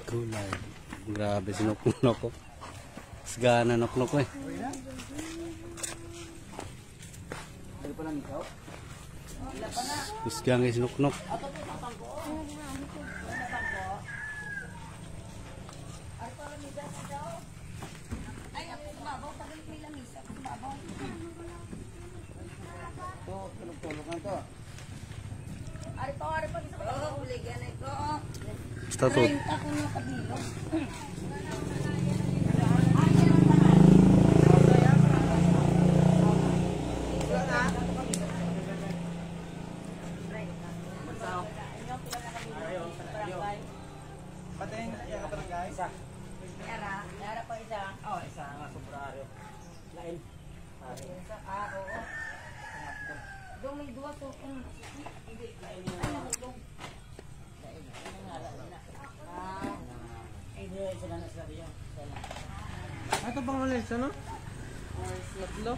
Gulay. Grabe sinuknok ko. Sagana nuknok ko eh. Isgang is nuknok. Basta to. Pating, iya ka barangay? Isa. Yara pa isa. Oh, isa nga sobrado. Lain. Isa, oo. Dong may dua to. Hindi, lain yun. Ay, nakudong. Lain. Ano nga, lain na. Ay, doon sila na sabi yun. Ito bang ulit, ano? Tatlo?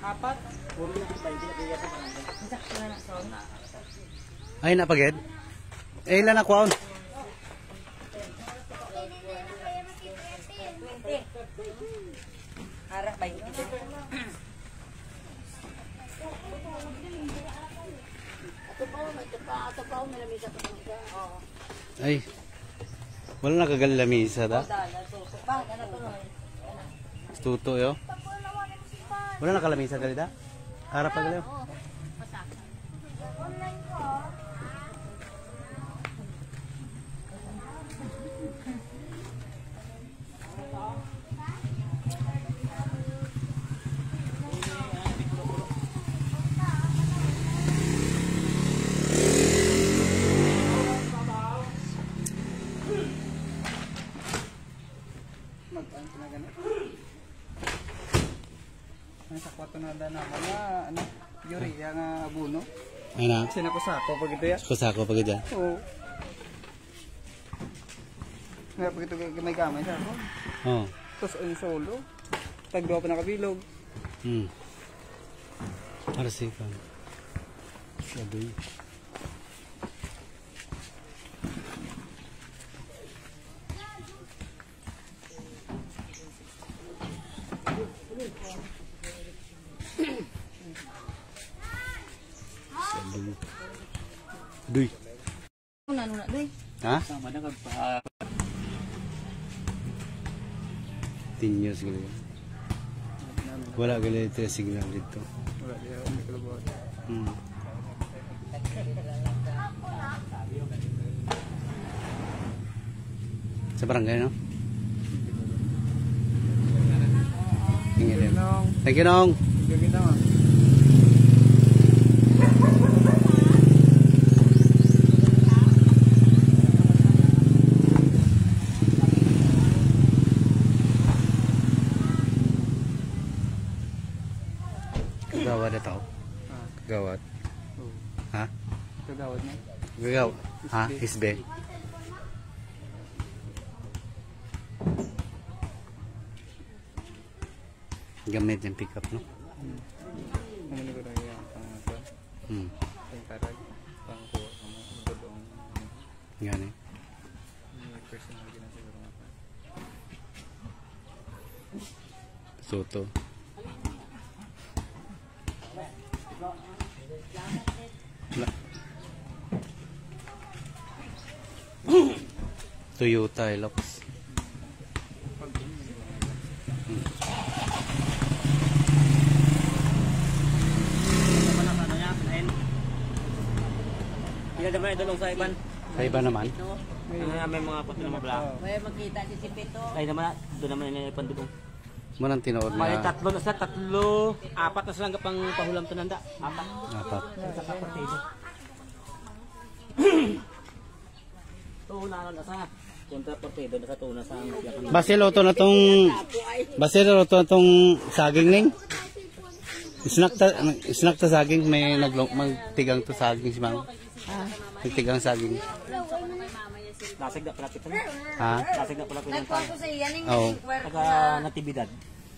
Apat? Puro yung kita, hindi nabigyan sa barangay. Isa ka na sa una. Ay napaged. Eh ilan na kwaon? 20. Harap ba yun? Ato pa, may lamisa pa siya. Oo. Ay. Wala nakagalamisa da. Bang, ano to? Tuto yo. Wala nakalamisa gali da. Harap pa gali. Sa kwarto na na mga ano, yuri yang abuno. Ay na. Sino ko sako pag ito ya? Kusako pag dyan. Oo. Nga pag ito may kamay sa ako. Oh. Tapos ang solo. Tagdawa pa nakabilog. Arsikan. Sabi. Duy. Una, duy. Ha? Sama na kagpa. Tinyos gali. Wala gali ito signal dito. Wala dia may kalabot. Sa barangay no? Thank you Nong. Gaganda nga. Kagawad na tao. Kagawad. Ha? Kagawad na. Kagawad. Ha? Isbe. Gamit yung pick up no? Ano ko na yung pangasa. Yung tarag. Pangkuha ko mo. Budong. Gani. May personal ginagawa nga pa. Soto. Toyota Hilux. Hindi naman ito sa iban. Sa iba naman. May mga puto na mabla. May makita si Sipito. Ay naman, doon naman inaipan doon. Munang tinood May na. tatlo na sa tatlo, apat na silang kapang pahulam to nanda. Apat. Apat. Sa kapatid. Tuna na sa kontra partido na sa tuna sa Basilo to na tong saging ning. Snack ta saging may magtigang to saging si Mang. Magtigang saging. Lasig na pala kita. Ha? Lasig na pala kita. Nagkwarto sa iyan yung Oo. Taga natibidad.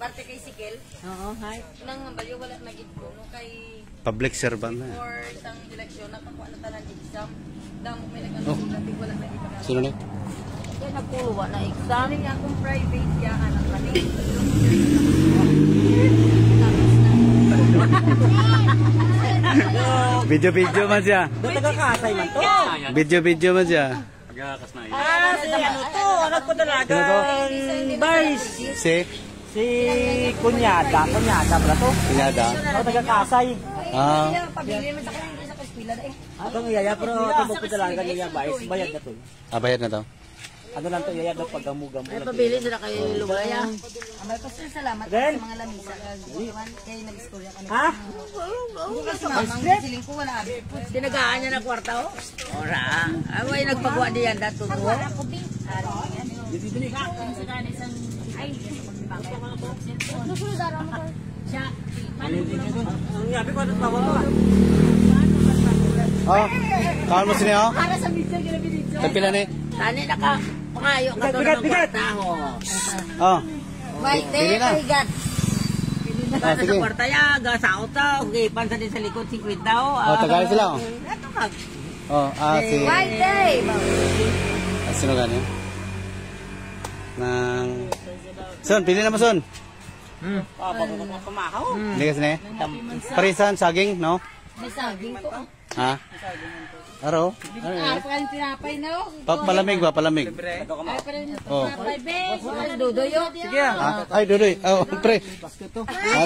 parte kay Sigel. Oo, hi. Nang baliw wala nagid ko no kay Public servant na. for isang eleksyon nakakuha na tanan exam. Damo may nag-ano wala nagid. Sino ni? Kaya nagpuluwa na exam. Hindi nga kung private ya, anak kami. Video man siya. Doon taga-kasay man to. Video man siya. Si ano to? Anak ko talaga. Si? Si Kunyada. Kunyada pala to. Pinyada. Ako taga-kasay. Ah. Pabili mo sa kanya, hindi sa kaspila na eh. Atong yaya pero tubog ko talaga niya bayad na to. Bayad na to. Ano lang to yaya daw paggamu-gamu. Ay, pabili sila kayo lugaya. Amay pa sila salamat sa mga lamisa. Kaya nag-istorya kami. Ha? Bukas mamang siling ko wala abi. Tinagaan niya na kwarta oh. Ora. Away nagpagawa diyan dato ko. Ang yabi ko ano tawa mo. Oh, kawan mo sini oh. Para sa video gina video. Tapila ni. Tani naka pangayo ka to ng kwarta ho. Oh. Wait, Pili na. igat. Ah, sige. Sa kwarta ya, gasao ta, okay, pansa din sa likod 50 daw. Oh, tagay sila oh. Oh, si White day. sino gani? Nang Son, pili na mo son. Pamakaw. Hindi kasi ni. Parisan saging, no? May saging ko. Ha? Aro? Arap ka yung tinapay na oh. Palamig ba? Palamig. Ay, pa rin ito. Oh. Tinapay, be. Ay, dudoy oh. Sige. Ay, Dudoy. Oh, pre.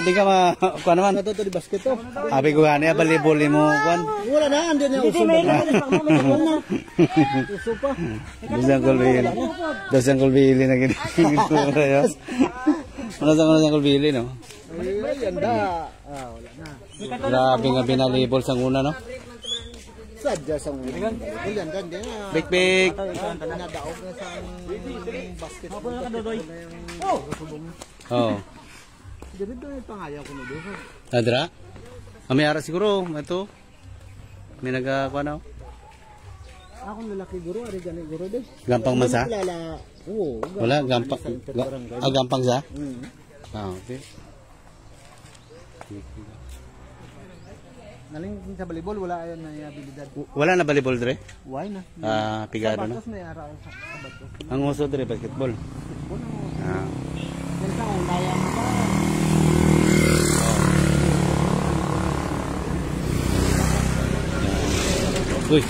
Di ka kuha naman. Ito di basket to. Abi ko gani, balibol mo kuan. Wala na, andyan na uso na. Uso pa. Dosang kulbili na gini. Ano kulbili, no? Ay, ganda. Wala na. Grabe nga binalibol sa una, no? Sadya sa ulo. Yan, ganda na. Big. Nadaog na sa basket. Ako na kadodoy. Oh! Oh. Dito yung pangayaw ko na doon. Adra? May ara siguro. Ito. May nagkakuha na. Ako lalaki guro, ari gani guro din. Gampang man sa? Oo. Wala, gampang. Gampang sa? Ah, okay. Naling sa volleyball, wala ayan na abilidad. Wala na volleyball dre? Why na? Pigado na. Batos may araw sa batos. Ang uso dre basketball. Ah. Yan sa unaya mo pa. Uy.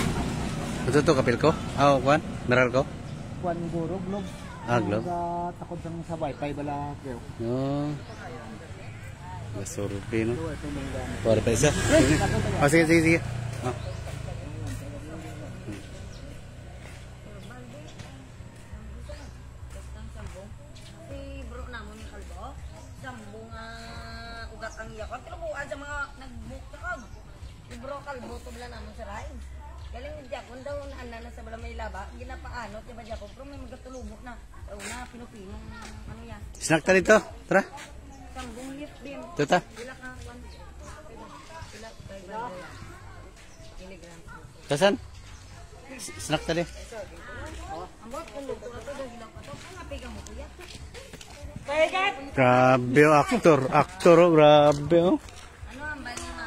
Ito to kapil ko? Ah, kuan? Meral ko? Kuan guro, glob. Ah, glob. Sa takod ng sa wifi bala kayo. No. Gasurpi no. Ito mong gamit. Para pa isa. Oh, sige. Oh. Si bro namon ni kalbo. Sambong ugat ang yakot. Pero buwan sa mga nag-book na kag. Si bro kalbo to bala namon sa rai. Galing ni Jakon daw na na sa bala may laba. Ginapaanot di ba Jakon? Pero may magatulubok na. Una pinupinong ano yan. Snack ta dito. Tara. Sambong lift din. Tuta. Sila ka 1 sila 500 kilograms. Kasan? Snack ta di. Ambot kung luto na to daw hilaw ka to. Ang apigang mo kuya. Grabe oh, aktor oh, grabe oh. Ano ang bali na?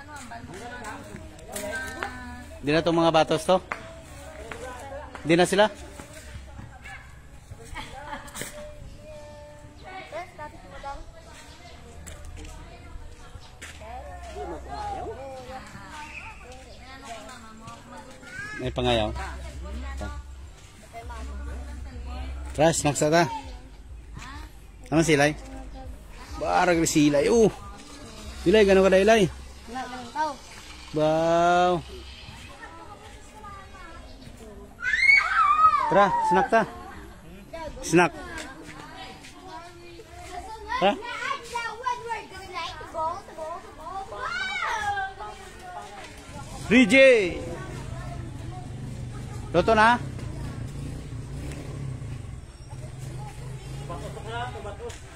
Ano ang bali na? Di na itong mga batos to? Di na sila? May pangayaw. Tara, snacks ata. Ano silay? Barag silay. Silay, gano'n ka na ilay? Wala lang tao. Wow. Tara, snack ta. Snack. Tara. DJ. Luto na?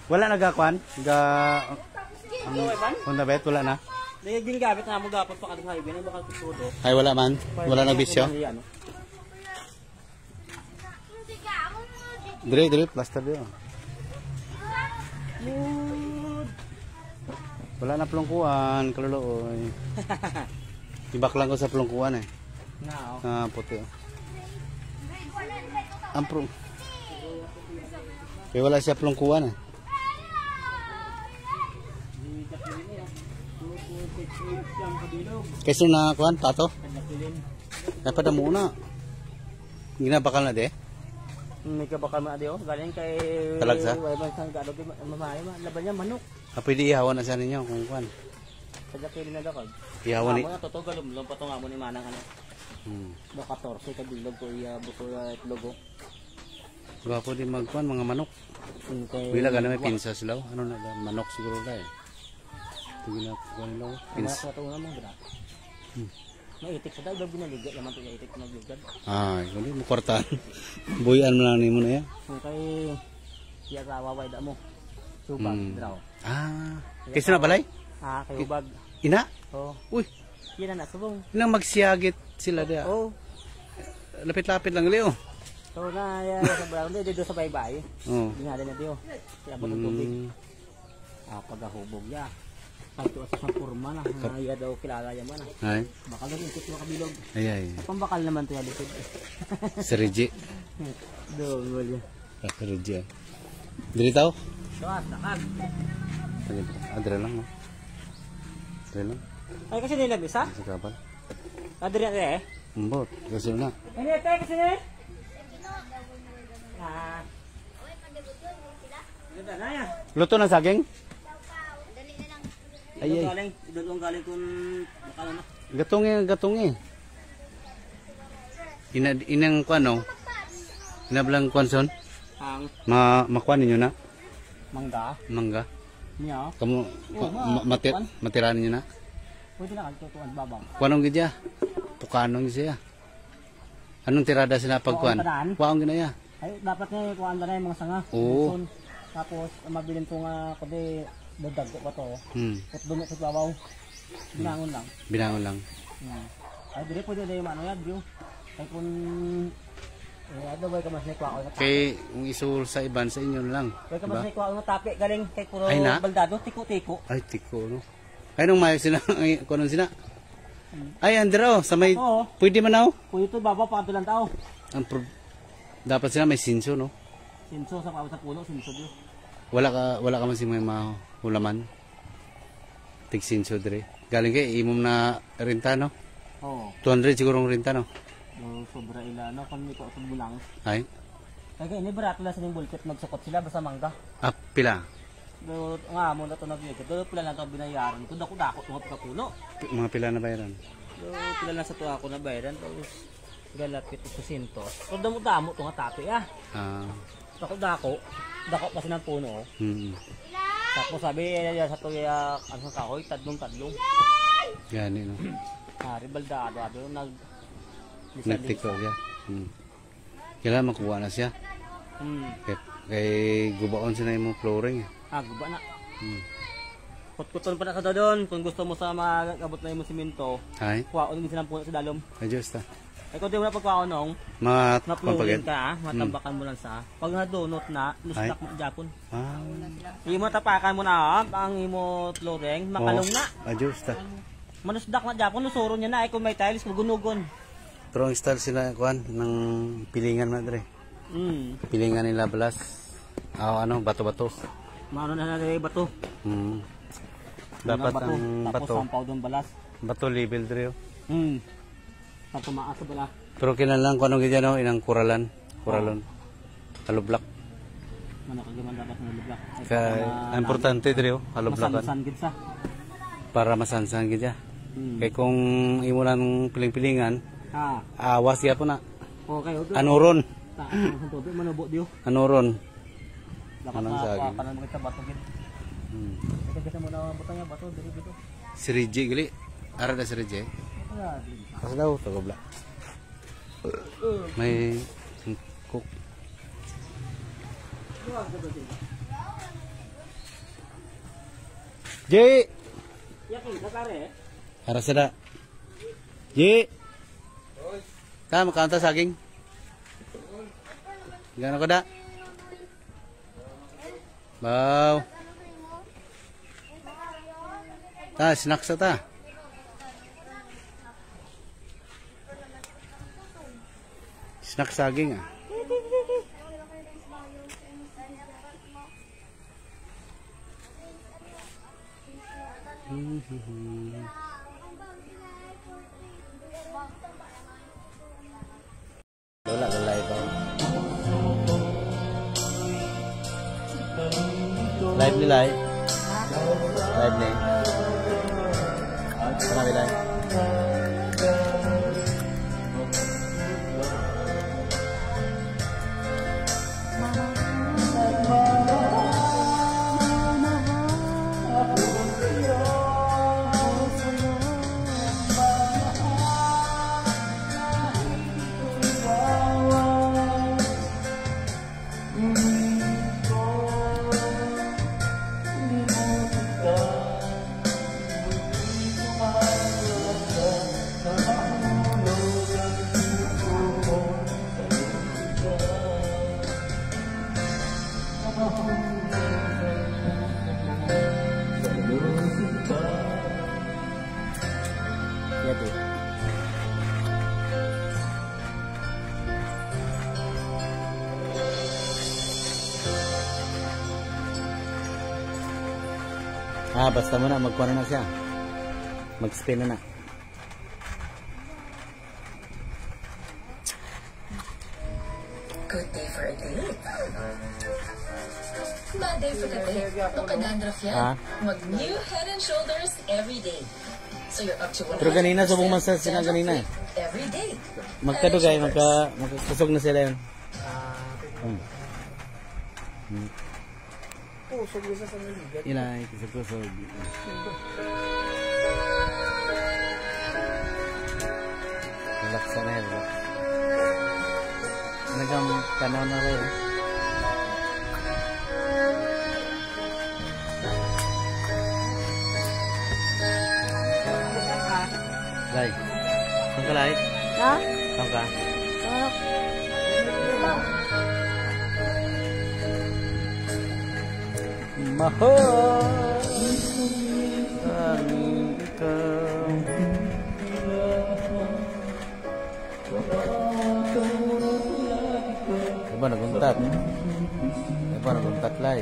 Wala nagakwan? Honda bet, wala na? Nagiging gamit na mo gapon pa kadong highway na baka tutudo. Ay, wala man? Wala nagbisyo? Dire, plaster dito. Wala na plungkuan, kaluluoy. Ibak lang ko sa plungkuan eh. Now. Ah, puti. Ang pro. Kaya wala siya plongkuan eh. Kasi na kuan tato. Dapat muna. Ginabakal na de. May kabakal mo na diyo. Galing kay... Talagsa? Wala sang gado kay mamahay. Laban niya manok. Pwede ihawan na sa ninyo kung kuan. Sadya kayo na dakag. Ihawan ni. Amo na totoo galumlong patong amo ni manang ano. Do 14 ka bilog ko iya buto itlog. Gwapo din magkuan mga manok. Wala ka na may pinsa sila. Ano na manok siguro da eh. Tingin na kuan nila. Pinsa to na mo gra. Maitik sa daw binaliga naman to itik na gugad. Ah, hindi mo kortan. Buyan mo lang nimo na ya. Kay iya rawa da mo. Subag draw. Ah, kasi na balay? Ah, kay ubag. Ina? Oh, Uy, yan na subong. inang magsiyagit sila dia. Oh. Lapit-lapit lang liyo. So na ya sa brown dito sa baybay. Oh. Dinala na diyo. Kaya mo tubig. Ah, pagahubog ya. Pagto sa kurma na, iya daw kilala ya man. Ay. Bakal na intit mo kabilog. Ay ay. Pambakal naman to ya likod. Seriji. Dogol ya. Seriji. Dili taw? Tuwas, nakag. Adre lang no. Adre lang. Ay kasi nila bisa. Sa kapal. Adri na eh. Mbot, kasi na. Ay, tay kasi ni. Ah. Ganda na ya. Luto na saging? Ay ay. Galing kun bakal na. Gatong eh. Inang kuano? Inablang kuanson? Ang Makuan ninyo na? mangga. Mangga. Niya. Kamu matirahan ninyo na? Pwede na kagtutuan babang. Kuanong gidya? Tukanong siya. Anong tirada sila pagkuan? Kuanong ginaya? Ay dapat nga kuan na yung mga sanga. Oo. Tapos mabilin ko nga kundi dadag ko pa to. At dunok sa babaw. Binangon lang. Binangon lang. Ay dire pwede na yung ano yan, bro. Kaya kung ano ba ka mas naikuha ko na tapi. Kay kung isul sa iban sa inyo lang. Kaya ka mas naikuha ko na tapi. Galing kay puro Ay, na? baldado. Tiko-tiko. Ay, tiko no. Ay nung mayo sila kuno sila. Ay andro sa may Oo. pwede man aw. Kung ito baba pa lang tao. Dapat sila may sinso no. Sinso sa sa puno. Sinso diyo. Wala ka man si may mahulaman. Tig sinso dire. Galing kay imom na renta no. Oo. 200 siguro ang renta no. Sobra ila. No, kung nito sa bulang. Ay. Kaya ini barato lang sa yung bulkit. Magsukot sila basta mangga. Pila. Do nga mo na to nagigit. Do pila lang to binayaran. Kun dako tungod ka puno. Mga pila na bayaran. Do pila lang sa tuwa ko na bayaran tapos galapit ko sinto. So damo to nga tapi ah. Ah. Dako kasi ng puno. Tapos sabi sa tuya ano sa kahoy tadlong. Gani no. Hari baldado ado nag Nagtiko siya. Kailangan makuha na siya. Kay gubaon siya na yung flooring. Guba na. Kutkuton pa na sa doon. Kung gusto mo sa magabot na yung siminto, Ay. kuwaon din silang puno sa dalom. Adjust ta. Ay kung di mo na pagkuwaon nung, Mapapaget. na-flooring ka, matambakan mo lang sa. Pag nadunot na, lustak mo Japon. Ah. Imo tapakan mo na, ang imo flooring, makalong na. Adjust ta. Manusdak na Japon, lusuro niya na. Ay kung may tiles, magunugon. Pero ang style sila kuan ng pilingan na dre. Pilingan nila balas. Ano bato-bato. Maano na nalagay bato. Dapat ang Tapos bato. sampaw doon balas. Bato level dre. Tapos tumaas sa balas. Pero kinalang kuno gid no inang kuralon. Halublak. Ano kagaman dapat ng lublak. Kay importante dre halublakan Masansan gid sa. para masansan gid ya. Kay kung imo lang piling-pilingan, awas ya po na. Okay, okay. Anuron. Ang tubig manubot diyo. Anuron. Dapat Anong na saging? paano mo kita bato gid. Kita mo na butang niya bato dito. Siriji gali. Ara da siriji. Kasi daw tagabla. May cook. Ji. Yakin ka pare. Ara sada. Ji. Tama kanta saging. Gano ko da? Baw. Snacks ta. Snack saging ah. Wala ka live ako. Live ni live. Live ni. Marami live. Yati. Basta mo na, magkuha na siya. Mag-spin na. Good day for a date. Bad day for the day. Kung ka-dandruff yan, mag-new Head and Shoulders every day. So you're up to 100% Pero kanina, subong massage na kanina. every day. Magkadugay, magkakusog na sila yun. Pusog isa sa niligat. Ilay, kusog-kusog. Relax na yan. Nagang tanaw na rin. Lai. Saan ka, Lai? Ha? Saan ka? Mahal ang ikaw. Diba naguntat? Diba naguntat, Lai?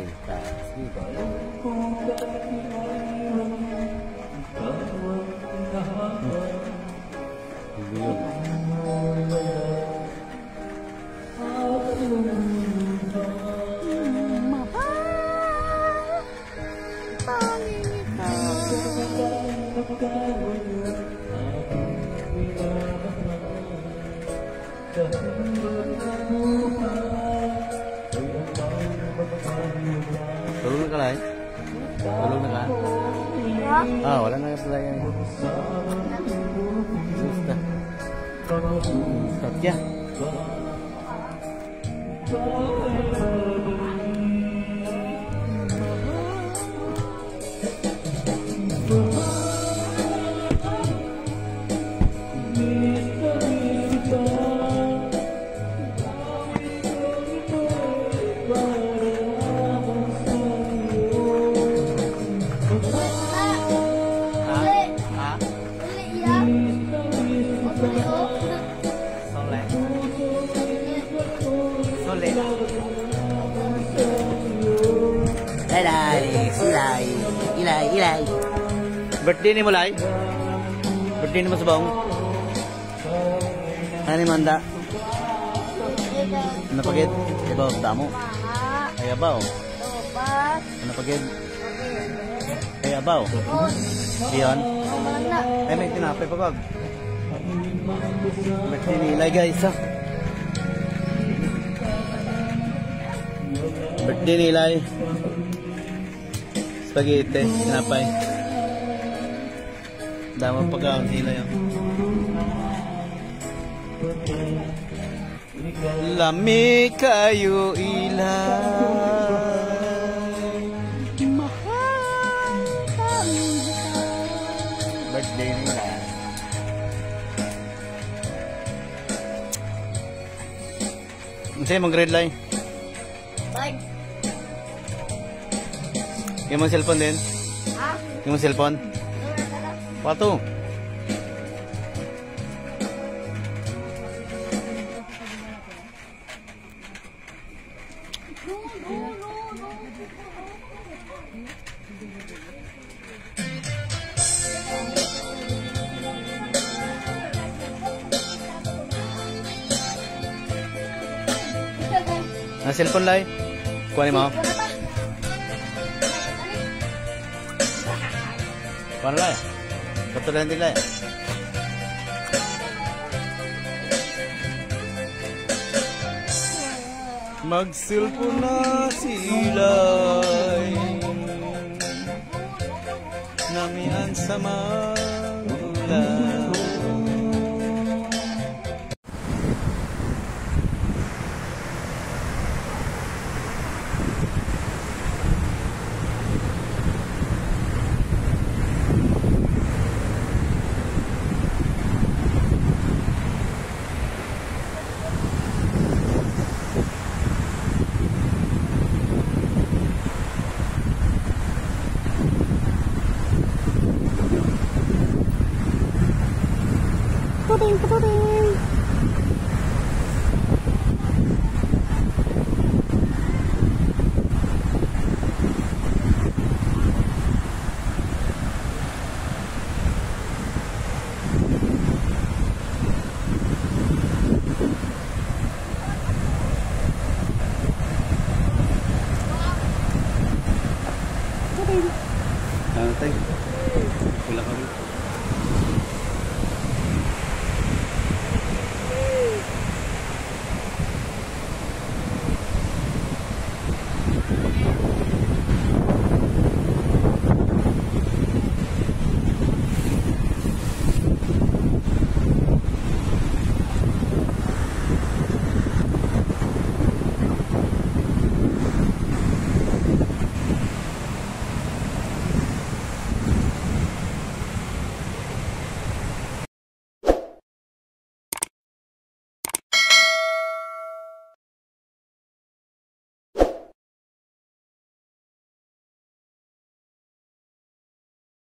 Sige. Hindi yun. Tulog na ka, Lai? Tulog na ka? Wala na ka pala yan. Basta. Tatya. Ilay. Birthday ni mo, Lai? Birthday ni mo sa baong? Ano ni Manda? Ano pagid? Ibaw, damo? Ay, abaw? Ano pagid? Ay, abaw? Iyon? Ay, may tinapay pa bag. Birthday ni Ilay, guys, ha? Birthday ni Ilay. Spaghetti, tinapay. Damang pagkaon nila yun. Lami kayo ilay. Mahal kami. Birthday nila. Ano sa'yo mong grade line? Yung mong cellphone din? Ha? Yung mong cellphone? Pato. Ang cellphone lay. Kuhanin mo. Kuhanin lay. Katulan din lay. Mag-cellphone na sila'y namian sa magulang. Puting.